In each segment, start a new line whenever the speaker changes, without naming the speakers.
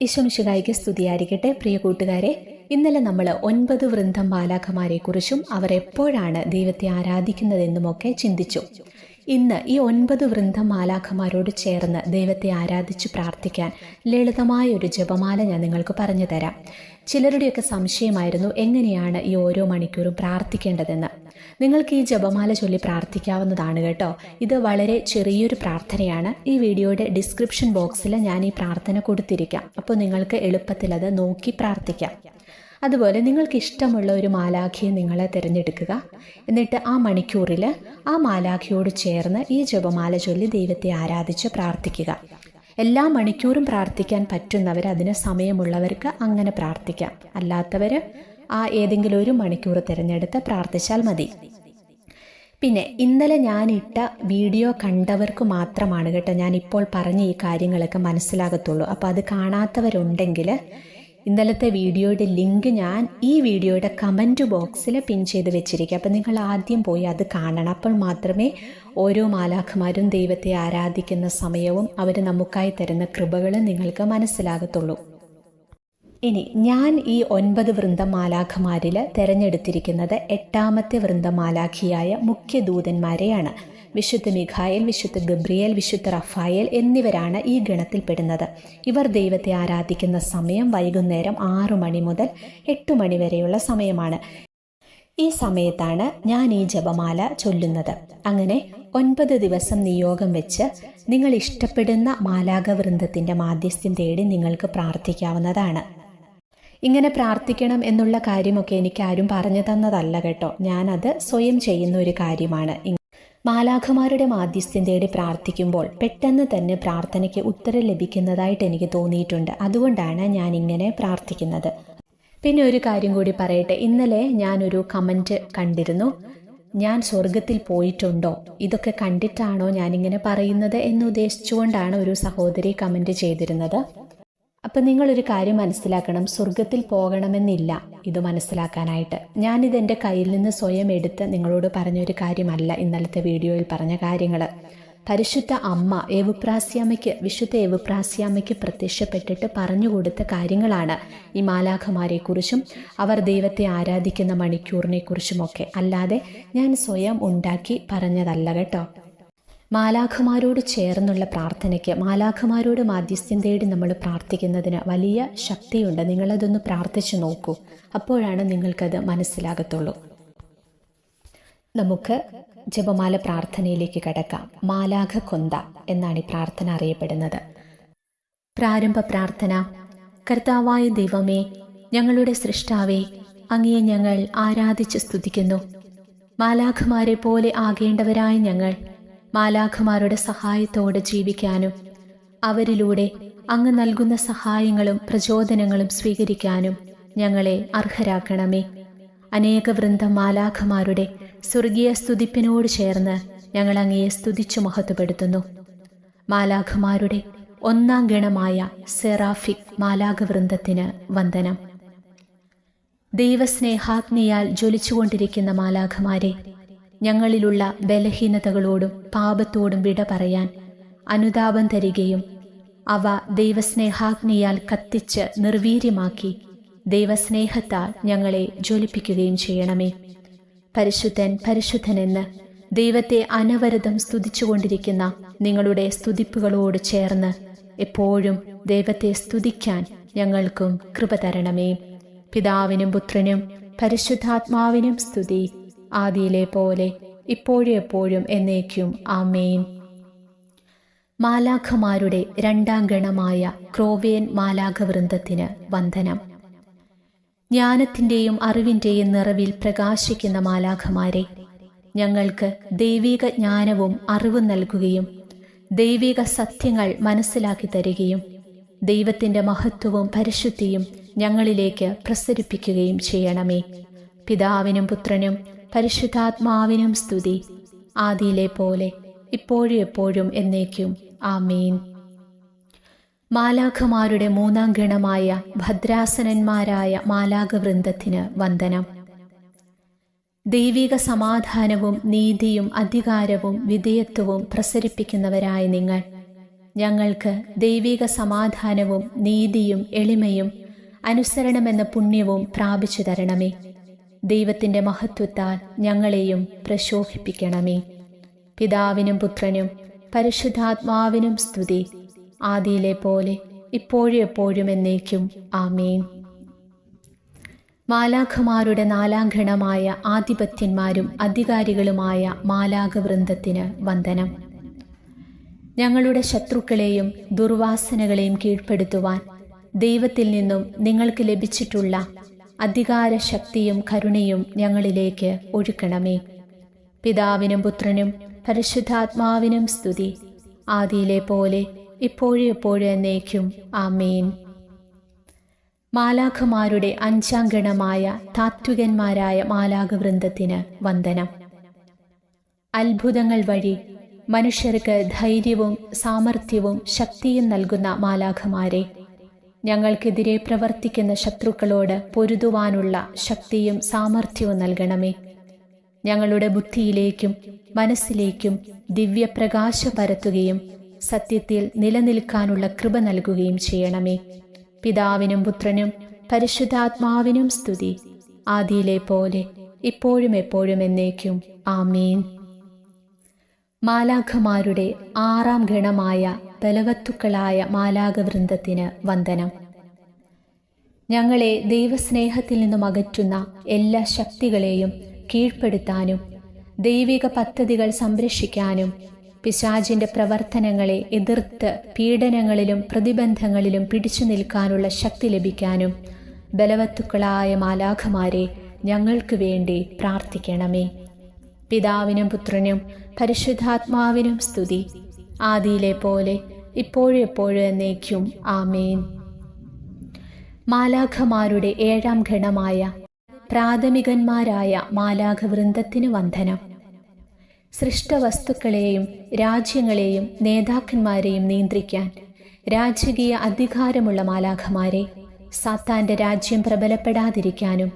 ഈശോമിശിഹായ്ക്ക് സ്തുതിയായിരിക്കട്ടെ. പ്രിയ കൂട്ടുകാരെ, ഇന്നലെ നമ്മൾ 9 വൃന്ദം മാലാഖമാരെ കുറിച്ചും അവർ എപ്പോഴാണ് ദൈവത്തെ ആരാധിക്കുന്നതെന്നുമൊക്കെ ചിന്തിച്ചു. ഇന്ന് ഈ 9 വൃന്ദം മാലാഖമാരോട് ചേർന്ന് ദൈവത്തെ ആരാധിച്ച് പ്രാർത്ഥിക്കാൻ ലളിതമായ ഒരു ജപമാല ഞാൻ നിങ്ങൾക്ക് പറഞ്ഞു തരാം. ചിലരുടെയൊക്കെ സംശയമായിരുന്നു എങ്ങനെയാണ് ഈ ഓരോ മണിക്കൂറും പ്രാർത്ഥിക്കേണ്ടതെന്ന്. നിങ്ങൾക്ക് ഈ ജപമാല ചൊല്ലി പ്രാർത്ഥിക്കാവുന്നതാണ് കേട്ടോ. ഇത് വളരെ ചെറിയൊരു പ്രാർത്ഥനയാണ്. ഈ വീഡിയോയുടെ ഡിസ്ക്രിപ്ഷൻ ബോക്സിൽ ഞാൻ ഈ പ്രാർത്ഥന കൊടുത്തിരിക്കാം. അപ്പോൾ നിങ്ങൾക്ക് എളുപ്പത്തിൽ അത് നോക്കി പ്രാർത്ഥിക്കാം. അതുപോലെ നിങ്ങൾക്ക് ഇഷ്ടമുള്ള ഒരു മാലാഖയെ നിങ്ങൾ തിരഞ്ഞെടുക്കുക. എന്നിട്ട് ആ മണിക്കൂറിൽ ആ മാലാഖയോട് ചേർന്ന് ഈ ജപമാല ചൊല്ലി ദൈവത്തെ ആരാധിച്ച് പ്രാർത്ഥിക്കുക. എല്ലാ മണിക്കൂറും പ്രാർത്ഥിക്കാൻ പറ്റുന്നവർ, അതിന് സമയമുള്ളവർക്ക് അങ്ങനെ പ്രാർത്ഥിക്കാം. അല്ലാത്തവർ ആ ഏതെങ്കിലും ഒരു മണിക്കൂർ തിരഞ്ഞെടുത്ത് പ്രാർത്ഥിച്ചാൽ മതി. പിന്നെ ഇന്നലെ ഞാനിട്ട വീഡിയോ കണ്ടവർക്ക് മാത്രമാണ് കേട്ടോ ഞാൻ ഇപ്പോൾ പറഞ്ഞ ഈ കാര്യങ്ങളൊക്കെ മനസ്സിലാകത്തുള്ളൂ. അപ്പോൾ അത് കാണാത്തവരുണ്ടെങ്കിൽ ഇന്നലത്തെ വീഡിയോയുടെ ലിങ്ക് ഞാൻ ഈ വീഡിയോയുടെ കമൻറ്റ് ബോക്സിൽ പിൻ ചെയ്ത് വെച്ചിരിക്കുക. അപ്പം നിങ്ങൾ ആദ്യം പോയി അത് കാണണം. അപ്പോൾ മാത്രമേ ഓരോ മാലാഖമാരും ദൈവത്തെ ആരാധിക്കുന്ന സമയവും അവർ നമുക്കായി തരുന്ന കൃപകളും നിങ്ങൾക്ക് മനസ്സിലാകത്തുള്ളൂ. ഇനി ഞാൻ ഈ 9 വൃന്ദം മാലാഖമാരിൽ തിരഞ്ഞെടുത്തിരിക്കുന്നത് 8ാമത്തെ വൃന്ദം മാലാഖിയായ മുഖ്യദൂതന്മാരെയാണ്. വിശുദ്ധ മിഖായേൽ, വിശുദ്ധ ഗബ്രിയേൽ, വിശുദ്ധ റഫായേൽ എന്നിവരാണ് ഈ ഗണത്തിൽപ്പെടുന്നത്. ഇവർ ദൈവത്തെ ആരാധിക്കുന്ന സമയം വൈകുന്നേരം 6 മണി മുതൽ 8 മണി വരെയുള്ള സമയമാണ്. ഈ സമയത്താണ് ഞാൻ ഈ ജപമാല ചൊല്ലുന്നത്. അങ്ങനെ 9 ദിവസം നിയോഗം വെച്ച് നിങ്ങൾ ഇഷ്ടപ്പെടുന്ന മാലാഖ വൃന്ദത്തിൻ്റെ മാധ്യസ്ഥ്യം തേടി നിങ്ങൾക്ക് പ്രാർത്ഥിക്കാവുന്നതാണ്. ഇങ്ങനെ പ്രാർത്ഥിക്കണം എന്നുള്ള കാര്യമൊക്കെ എനിക്ക് ആരും പറഞ്ഞു തന്നതല്ല കേട്ടോ. ഞാനത് സ്വയം ചെയ്യുന്ന ഒരു കാര്യമാണ്. മാലാഖമാരുടെ മാധ്യസ്ഥ്യം തേടി പ്രാർത്ഥിക്കുമ്പോൾ പെട്ടെന്ന് തന്നെ പ്രാർത്ഥനയ്ക്ക് ഉത്തരം ലഭിക്കുന്നതായിട്ട് എനിക്ക് തോന്നിയിട്ടുണ്ട്. അതുകൊണ്ടാണ് ഞാൻ ഇങ്ങനെ പ്രാർത്ഥിക്കുന്നത്. പിന്നെ ഒരു കാര്യം കൂടി പറയട്ടെ. ഇന്നലെ ഞാനൊരു കമൻറ്റ് കണ്ടിരുന്നു, ഞാൻ സ്വർഗത്തിൽ പോയിട്ടുണ്ടോ, ഇതൊക്കെ കണ്ടിട്ടാണോ ഞാനിങ്ങനെ പറയുന്നത് എന്ന് ഉദ്ദേശിച്ചുകൊണ്ടാണ് ഒരു സഹോദരി കമൻറ്റ് ചെയ്തിരുന്നത്. അപ്പം നിങ്ങളൊരു കാര്യം മനസ്സിലാക്കണം, സ്വർഗത്തിൽ പോകണമെന്നില്ല ഇത് മനസ്സിലാക്കാനായിട്ട്. ഞാനിത് എൻ്റെ കയ്യിൽ നിന്ന് സ്വയം എടുത്ത് നിങ്ങളോട് പറഞ്ഞൊരു കാര്യമല്ല ഇന്നലത്തെ വീഡിയോയിൽ പറഞ്ഞ കാര്യങ്ങൾ. പരിശുദ്ധ അമ്മ വിശുദ്ധ ഏവുപ്രാസ്യാമ്മയ്ക്ക് പ്രത്യക്ഷപ്പെട്ടിട്ട് പറഞ്ഞു കൊടുത്ത കാര്യങ്ങളാണ് ഈ മാലാഖമാരെക്കുറിച്ചും അവർ ദൈവത്തെ ആരാധിക്കുന്ന മണിക്കൂറിനെ കുറിച്ചുമൊക്കെ. അല്ലാതെ ഞാൻ സ്വയം ഉണ്ടാക്കി പറഞ്ഞതല്ല കേട്ടോ. മാലാഖമാരോട് ചേർന്നുള്ള പ്രാർത്ഥനയ്ക്ക്, മാലാഖമാരോട് മാധ്യസ്ഥ്യം തേടി നമ്മൾ പ്രാർത്ഥിക്കുന്നതിന് വലിയ ശക്തിയുണ്ട്. നിങ്ങളതൊന്ന് പ്രാർത്ഥിച്ചു നോക്കൂ, അപ്പോഴാണ് നിങ്ങൾക്കത് മനസ്സിലാകത്തുള്ളൂ. നമുക്ക് ജപമാല പ്രാർത്ഥനയിലേക്ക് കടക്കാം. മാലാഖ കൊന്ത എന്നാണ് ഈ പ്രാർത്ഥന അറിയപ്പെടുന്നത്. പ്രാരംഭ പ്രാർത്ഥന. കർത്താവായ ദൈവമേ, ഞങ്ങളുടെ സൃഷ്ടാവേ, അങ്ങയെ ഞങ്ങൾ ആരാധിച്ച് സ്തുതിക്കുന്നു. മാലാഖമാരെ പോലെ ആകേണ്ടവരായ ഞങ്ങൾ മാലാഖമാരുടെ സഹായത്തോടെ ജീവിക്കാനും അവരിലൂടെ അങ്ങ് നൽകുന്ന സഹായങ്ങളും പ്രചോദനങ്ങളും സ്വീകരിക്കാനും ഞങ്ങളെ അർഹരാക്കണമേ. അനേക വൃന്ദം മാലാഖമാരുടെ സ്വർഗീയ സ്തുതിപ്പിനോട് ചേർന്ന് ഞങ്ങൾ അങ്ങയെ സ്തുതിച്ചു മഹത്വപ്പെടുത്തുന്നു. മാലാഖമാരുടെ 1ാം ഗണമായ സെറാഫിക് മാലാഖ വൃന്ദത്തിന് വന്ദനം. ദൈവസ്നേഹാഗ്നിയാൽ ജ്വലിച്ചുകൊണ്ടിരിക്കുന്ന മാലാഖമാരെ, ഞങ്ങളിലുള്ള ബലഹീനതകളോടും പാപത്തോടും വിട പറയാൻ അനുതാപം തരികയും അവ ദൈവസ്നേഹാഗ്നിയാൽ കത്തിച്ച് നിർവീര്യമാക്കി ദൈവസ്നേഹത്താൽ ഞങ്ങളെ ജ്വലിപ്പിക്കുകയും ചെയ്യണമേ. പരിശുദ്ധൻ പരിശുദ്ധനെന്ന് ദൈവത്തെ അനവരതം സ്തുതിച്ചുകൊണ്ടിരിക്കുന്ന നിങ്ങളുടെ സ്തുതിപ്പുകളോട് ചേർന്ന് എപ്പോഴും ദൈവത്തെ സ്തുതിക്കാൻ ഞങ്ങൾക്കും കൃപ തരണമേ. പിതാവിനും പുത്രനും പരിശുദ്ധാത്മാവിനും സ്തുതി, ആദിയിലെ പോലെ ഇപ്പോഴും എപ്പോഴും എന്നേക്കും ആമേൻ. മാലാഖമാരുടെ 2ാം ഗണമായ ക്രോവേൻ മാലാഖ വൃന്ദത്തിന് വന്ദനം. ജ്ഞാനത്തിൻ്റെയും അറിവിൻ്റെയും നിറവിൽ പ്രകാശിക്കുന്ന മാലാഖമാരെ, ഞങ്ങൾക്ക് ദൈവിക ജ്ഞാനവും അറിവും നൽകുകയും ദൈവിക സത്യങ്ങൾ മനസ്സിലാക്കി തരികയും ദൈവത്തിൻ്റെ മഹത്വവും പരിശുദ്ധിയും ഞങ്ങളിലേക്ക് പ്രസരിപ്പിക്കുകയും ചെയ്യണമേ. പിതാവിനും പുത്രനും പരിശുദ്ധാത്മാവിനും സ്തുതി, ആദിയിലെ പോലെ ഇപ്പോഴും എപ്പോഴും എന്നേക്കും ആമേൻ. മാലാഖമാരുടെ 3ാം ഗണമായ ഭദ്രാസനന്മാരായ മാലാഖ വൃന്ദത്തിന് വന്ദനം. ദൈവിക സമാധാനവും നീതിയും അധികാരവും വിധേയത്വവും പ്രസരിപ്പിക്കുന്നവരായ നിങ്ങൾ ഞങ്ങൾക്ക് ദൈവിക സമാധാനവും നീതിയും എളിമയും അനുസരണമെന്ന പുണ്യവും പ്രാപിച്ചു തരണമേ. ദൈവത്തിൻ്റെ മഹത്വത്താൽ ഞങ്ങളെയും പ്രശോഭിപ്പിക്കണമേ. പിതാവിനും പുത്രനും പരിശുദ്ധാത്മാവിനും സ്തുതി, ആദിയിലെ പോലെ ഇപ്പോഴും എപ്പോഴും എന്നേക്കും. ആമേൻ. മാലാഖമാരുടെ നാലാം ഗണമായ ആധിപത്യന്മാരും അധികാരികളുമായ മാലാഖവൃന്ദത്തിന് വന്ദനം. ഞങ്ങളുടെ ശത്രുക്കളെയും ദുർവാസനകളെയും കീഴ്പ്പെടുത്തുവാൻ ദൈവത്തിൽ നിന്നും നിങ്ങൾക്ക് ലഭിച്ചിട്ടുള്ള അധികാര ശക്തിയും കരുണയും ഞങ്ങളിലേക്ക് ഒഴുക്കണമേ. പിതാവിനും പുത്രനും പരിശുദ്ധാത്മാവിനും സ്തുതി, ആദിയിലെ പോലെ ഇപ്പോഴും എപ്പോഴും എന്നേക്കും. ആമേൻ. മാലാഖമാരുടെ അഞ്ചാം ഗണമായ താത്വികന്മാരായ മാലാഖവൃന്ദത്തിന് വന്ദനം. അത്ഭുതങ്ങൾ വഴി മനുഷ്യർക്ക് ധൈര്യവും സാമർഥ്യവും ശക്തിയും നൽകുന്ന മാലാഖമാരെ, ഞങ്ങൾക്കെതിരെ പ്രവർത്തിക്കുന്ന ശത്രുക്കളോട് പൊരുതുവാനുള്ള ശക്തിയും സാമർഥ്യവും നൽകണമേ. ഞങ്ങളുടെ ബുദ്ധിയിലേക്കും മനസ്സിലേക്കും ദിവ്യപ്രകാശം പരത്തുകയും സത്യത്തിൽ നിലനിൽക്കാനുള്ള കൃപ നൽകുകയും ചെയ്യണമേ. പിതാവിനും പുത്രനും പരിശുദ്ധാത്മാവിനും സ്തുതി, ആദിയിലെ പോലെ ഇപ്പോഴും എപ്പോഴും എന്നേക്കും. ആമേൻ. മാലാഖമാരുടെ ആറാം ഗണമായ ബലവത്തുക്കളായ മാലാഖവൃന്ദത്തിന് വന്ദനം. ഞങ്ങളെ ദൈവസ്നേഹത്തിൽ നിന്നും അകറ്റുന്ന എല്ലാ ശക്തികളെയും കീഴ്പ്പെടുത്താനും ദൈവിക പദ്ധതികൾ സംരക്ഷിക്കാനും പിശാചിന്റെ പ്രവർത്തനങ്ങളെ എതിർത്ത് പീഡനങ്ങളിലും പ്രതിബന്ധങ്ങളിലും പിടിച്ചു നിൽക്കാനുള്ള ശക്തി ലഭിക്കാനും ബലവത്തുക്കളായ മാലാഖമാരെ ഞങ്ങൾക്ക് വേണ്ടി പ്രാർത്ഥിക്കണമേ. പിതാവിനും പുത്രനും പരിശുദ്ധാത്മാവിനും സ്തുതി, ആദിയിലെ പോലെ ഇപ്പോഴും എപ്പോഴും എന്നേക്കും. ആമേൻ. മാലാഖമാരുടെ ഏഴാം ഗണമായ പ്രാഥമികന്മാരായ മാലാഖവൃന്ദത്തിന് വന്ദനം. സൃഷ്ടവസ്തുക്കളെയും രാജ്യങ്ങളെയും നേതാക്കന്മാരെയും നിയന്ത്രിക്കാൻ രാജകീയ അധികാരമുള്ള മാലാഖമാരെ, സാത്താന്റെ രാജ്യം പ്രബലപ്പെടാതിരിക്കാനും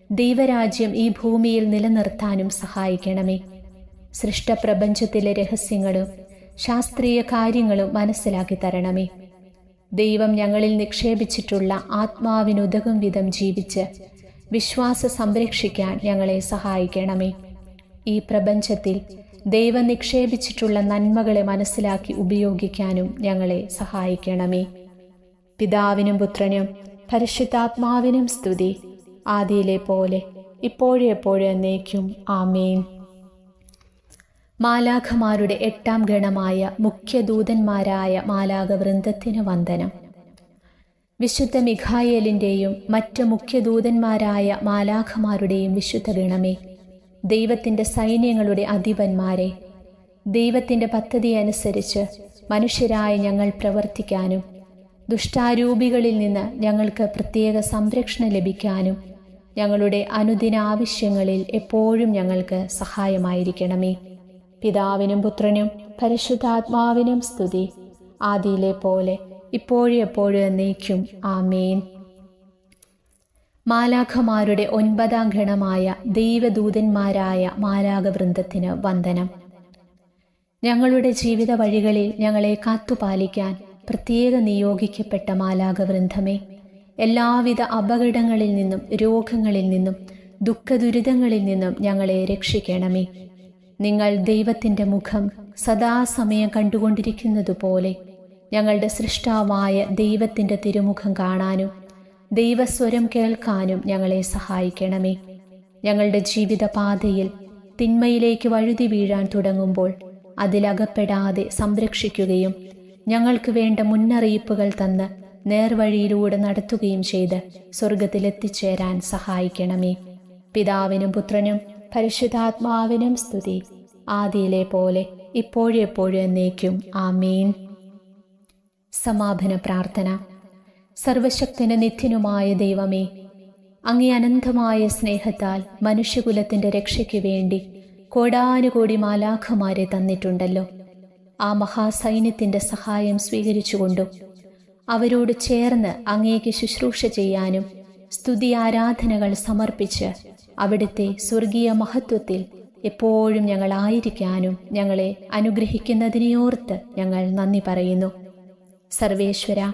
ദൈവരാജ്യം ഈ ഭൂമിയിൽ നിലനിർത്താനും സഹായിക്കണമേ. സൃഷ്ടപ്രപഞ്ചത്തിലെ രഹസ്യങ്ങളും ശാസ്ത്രീയ കാര്യങ്ങളും മനസ്സിലാക്കി തരണമേ. ദൈവം ഞങ്ങളിൽ നിക്ഷേപിച്ചിട്ടുള്ള ആത്മാവിനുതകും വിധം ജീവിച്ച് വിശ്വാസം സംരക്ഷിക്കാൻ ഞങ്ങളെ സഹായിക്കണമേ. ഈ പ്രപഞ്ചത്തിൽ ദൈവം നിക്ഷേപിച്ചിട്ടുള്ള നന്മകളെ മനസ്സിലാക്കി ഉപയോഗിക്കാനും ഞങ്ങളെ സഹായിക്കണമേ. പിതാവിനും പുത്രനും പരിശുദ്ധാത്മാവിനും സ്തുതി, ആദിയിലെ പോലെ ഇപ്പോഴും എപ്പോഴും എന്നേക്കും. ആമേൻ. മാലാഖമാരുടെ എട്ടാം ഗണമായ മുഖ്യദൂതന്മാരായ മാലാഖവൃന്ദത്തിന് വന്ദനം. വിശുദ്ധ മിഖായേലിൻ്റെയും മറ്റ് മുഖ്യദൂതന്മാരായ മാലാഖമാരുടെയും വിശുദ്ധ ഗണമേ, ദൈവത്തിൻ്റെ സൈന്യങ്ങളുടെ അധിപന്മാരെ, ദൈവത്തിൻ്റെ പദ്ധതി അനുസരിച്ച് മനുഷ്യരായ ഞങ്ങൾ പ്രവർത്തിക്കാനും ദുഷ്ടാരൂപികളിൽ നിന്ന് ഞങ്ങൾക്ക് പ്രത്യേക സംരക്ഷണം ലഭിക്കാനും ഞങ്ങളുടെ അനുദിന ആവശ്യങ്ങളിൽ എപ്പോഴും ഞങ്ങൾക്ക് സഹായമായിരിക്കണമേ. പിതാവിനും പുത്രനും പരിശുദ്ധാത്മാവിനും സ്തുതി, ആദിയിലെ പോലെ ഇപ്പോഴും എപ്പോഴും എന്നേക്കും. ആമേൻ. മാലാഖമാരുടെ ഒൻപതാം ഗണമായ ദൈവദൂതന്മാരായ മാലാഖവൃന്ദത്തിന് വന്ദനം. ഞങ്ങളുടെ ജീവിത വഴികളിൽ ഞങ്ങളെ കാത്തുപാലിക്കാൻ പ്രത്യേക നിയോഗിക്കപ്പെട്ട മാലാഖവൃന്ദമേ, എല്ലാവിധ അപകടങ്ങളിൽ നിന്നും രോഗങ്ങളിൽ നിന്നും ദുഃഖദുരിതങ്ങളിൽ നിന്നും ഞങ്ങളെ രക്ഷിക്കണമേ. നിങ്ങൾ ദൈവത്തിൻ്റെ മുഖം സദാസമയം കണ്ടുകൊണ്ടിരിക്കുന്നതുപോലെ ഞങ്ങളുടെ സൃഷ്ടാവായ ദൈവത്തിൻ്റെ തിരുമുഖം കാണാനും ദൈവസ്വരം കേൾക്കാനും ഞങ്ങളെ സഹായിക്കണമേ. ഞങ്ങളുടെ ജീവിതപാതയിൽ തിന്മയിലേക്ക് വഴുതി വീഴാൻ തുടങ്ങുമ്പോൾ അതിലകപ്പെടാതെ സംരക്ഷിക്കുകയും ഞങ്ങൾക്ക് വേണ്ട മുന്നറിയിപ്പുകൾ തന്ന് നേർവഴിയിലൂടെ നടത്തുകയും ചെയ്ത് സ്വർഗത്തിലെത്തിച്ചേരാൻ സഹായിക്കണമേ. പിതാവിനും പുത്രനും പരിശുദ്ധാത്മാവിനും സ്തുതി, ആദിയിലെ പോലെ ഇപ്പോഴും എപ്പോഴും എന്നേക്കും. ആമേൻ. സമാപന പ്രാർത്ഥന. സർവശക്തന് നിത്യനുമായ ദൈവമേ, അങ്ങേ അനന്തമായ സ്നേഹത്താൽ മനുഷ്യകുലത്തിൻ്റെ രക്ഷയ്ക്ക് വേണ്ടി കോടാനുകോടി മാലാഖമാരെ തന്നിട്ടുണ്ടല്ലോ. ആ മഹാസൈന്യത്തിൻ്റെ സഹായം സ്വീകരിച്ചുകൊണ്ടും അവരോട് ചേർന്ന് അങ്ങേക്ക് ശുശ്രൂഷ ചെയ്യാനും സ്തുതി ആരാധനകൾ സമർപ്പിച്ച് അവിടുത്തെ സ്വർഗീയ മഹത്വത്തിൽ എപ്പോഴും ഞങ്ങളായിരിക്കാനും ഞങ്ങളെ അനുഗ്രഹിക്കുന്നതിനെയോർത്ത് ഞങ്ങൾ നന്ദി പറയുന്നു. സർവേശ്വര,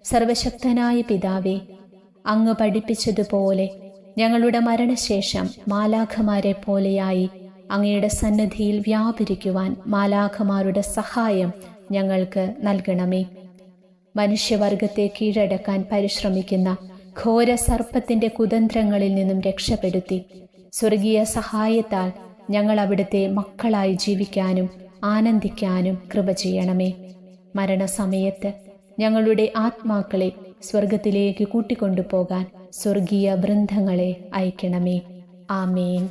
സർവശക്തനായ പിതാവേ, അങ്ങ് പഠിപ്പിച്ചതുപോലെ ഞങ്ങളുടെ മരണശേഷം മാലാഖമാരെ പോലെയായി അങ്ങയുടെ സന്നിധിയിൽ വ്യാപരിക്കുവാൻ മാലാഖമാരുടെ സഹായം ഞങ്ങൾക്ക് നൽകണമേ. മനുഷ്യവർഗത്തെ കീഴടക്കാൻ പരിശ്രമിക്കുന്ന ഘോര സർപ്പത്തിന്റെ കുതന്ത്രങ്ങളിൽ നിന്നും രക്ഷപ്പെടുത്തി സ്വർഗീയ സഹായത്താൽ ഞങ്ങൾ അവിടുത്തെ മക്കളായി ജീവിക്കാനും ആനന്ദിക്കാനും കൃപ ചെയ്യണമേ. മരണസമയത്ത് ഞങ്ങളുടെ ആത്മാക്കളെ സ്വർഗത്തിലേക്ക് കൂട്ടിക്കൊണ്ടുപോകാൻ സ്വർഗീയ വൃന്ദങ്ങളെ അയക്കണമേ. ആമേൻ.